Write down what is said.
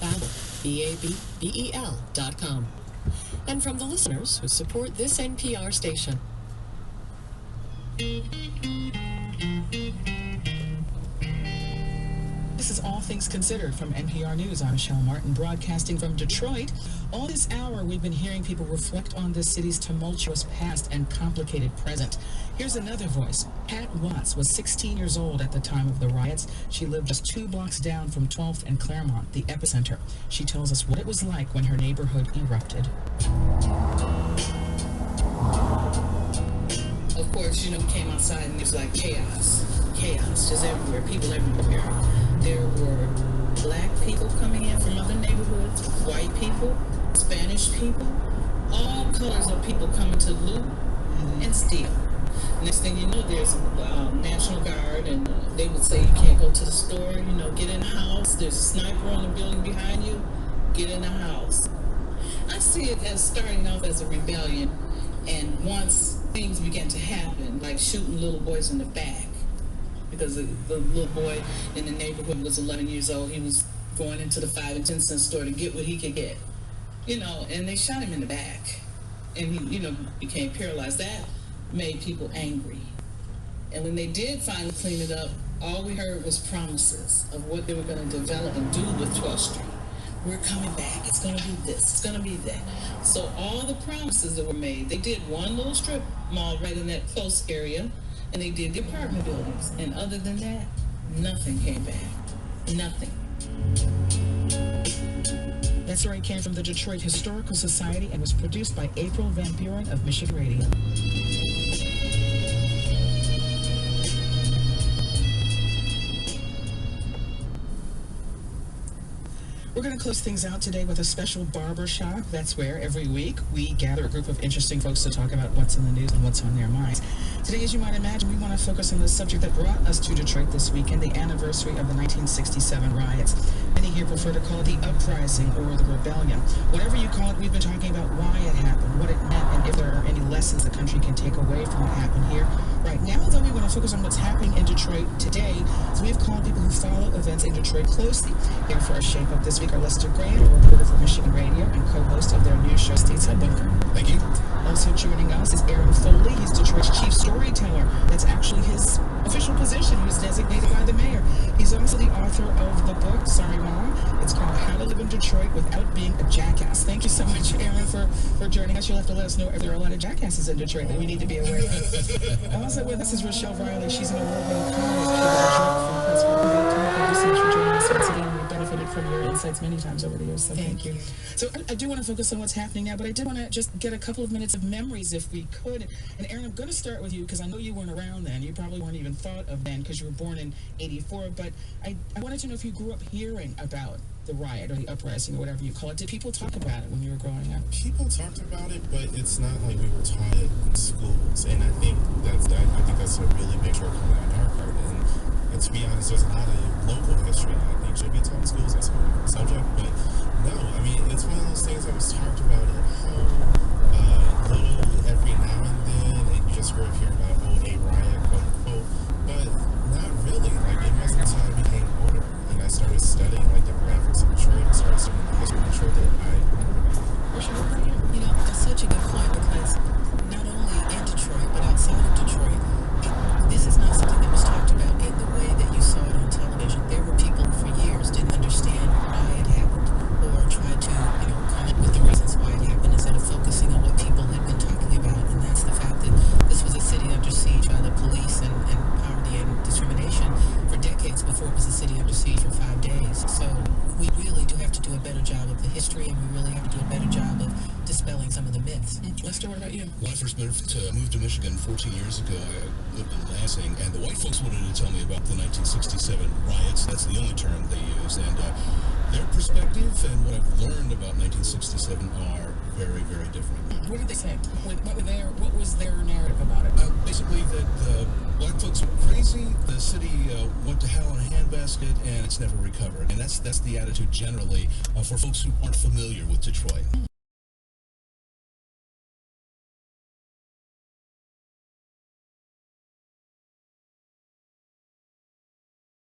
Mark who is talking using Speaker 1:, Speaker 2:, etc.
Speaker 1: Babel, BABBEL.com. And from the listeners who support this NPR station.
Speaker 2: This is All Things Considered from NPR News. I'm Michelle Martin, broadcasting from Detroit. All this hour, we've been hearing people reflect on this city's tumultuous past and complicated present. Here's another voice. Pat Watts was 16 years old at the time of the riots. She lived just 2 blocks down from 12th and Claremont, the epicenter. She tells us what it was like when her neighborhood erupted.
Speaker 3: Of course, we came outside and it was like chaos. Chaos, just everywhere, people everywhere. There were black people coming in from other neighborhoods, white people, Spanish people, all colors of people coming to loot and steal. Next thing you know, there's a National Guard, and they would say you can't go to the store, get in the house. There's a sniper on the building behind you, get in the house. I see it as starting off as a rebellion, and once things began to happen, like shooting little boys in the back, because the little boy in the neighborhood was 11 years old. He was going into the 5 and 10 cent store to get what he could get, and they shot him in the back, and he, became paralyzed. That made people angry. And when they did finally clean it up, all we heard was promises of what they were going to develop and do with 12th Street. We're coming back. It's going to be this. It's going to be that. So all the promises that were made, they did one little strip mall right in that close area, and they did the apartment buildings. And other than that, nothing came back. Nothing.
Speaker 2: That story came from the Detroit Historical Society and was produced by April Van Buren of Michigan Radio. We're going to close things out today with a special barber shop. That's where every week we gather a group of interesting folks to talk about what's in the news and what's on their minds. Today, as you might imagine, we want to focus on the subject that brought us to Detroit this weekend, the anniversary of the 1967 riots. Many here prefer to call it the uprising or the rebellion. Whatever you call it, we've been talking about why it happened, what it meant, and if there are any lessons the country can take away from what happened here. Right now, though, we want to focus on what's happening in Detroit today. So we've called people who follow events in Detroit closely. Here for our Shape Up this week are Lester Graham, a reporter for Michigan Radio and co-host of their news show Stateside Bunker.
Speaker 4: Thank you.
Speaker 2: Also joining us is Aaron Foley. He's Detroit's chief storyteller. That's actually his official position. He was designated by the mayor. He's also the author of the book, Sorry Mom. It's called How to Live in Detroit Without Being a Jackass. Thank you so much, Aaron, for joining us. You'll have to let us know if there are a lot of jackasses in Detroit that we need to be aware of. Also with us is Rochelle Riley. She's an award-winning columnist for Pittsburgh. Thank you so much for joining us once again. We've benefited from your insights many times over the years, so thank you. So I do want to focus on what's happening now, but I did want to just get a couple of minutes of memories if we could. And Aaron, I'm going to start with you because I know you weren't around then. You probably weren't even thought of then because you were born in '84, but I wanted to know if you grew up hearing about the riot or the uprising or whatever you call it. Did people talk about it when you were growing up?
Speaker 4: People talked about it, but it's not like we were taught it in schools, and I think that's a really big shortcoming on our part. And to be honest, there's a lot of local history that I think should be taught in schools as a subject, but no, I mean, it's one of those things that was talked about at home, little every now and then, and you just hear about, a riot, quote unquote, but not really. Like, it wasn't until I became older and I started studying demographics of Detroit and started studying the history of Detroit that I learned about it.
Speaker 3: That's such a good point, because not only in Detroit, but outside of Detroit, this is not something that was talked about in the way that you saw it on television. There were people who for years didn't understand why it happened, or tried to, come up with the reasons why it happened instead of focusing on what people had been talking about, and that's the fact that this was a city under siege by the police and poverty and discrimination for decades before it was a city under siege for 5 days. So we really do have to do a better job of the history, and we really have to do a better job of dispelling some of the myths.
Speaker 2: Lester, what about you?
Speaker 5: When I first moved to Michigan 14 years ago, I lived in Lansing, and the white folks wanted to tell me about the 1967 riots. That's the only term they use, and their perspective and what I've learned about 1967 are very, very different.
Speaker 2: What did they say? What was their narrative about it?
Speaker 5: Basically that black folks were crazy, the city went to hell in a handbasket, and it's never recovered. And that's the attitude generally for folks who aren't familiar with Detroit.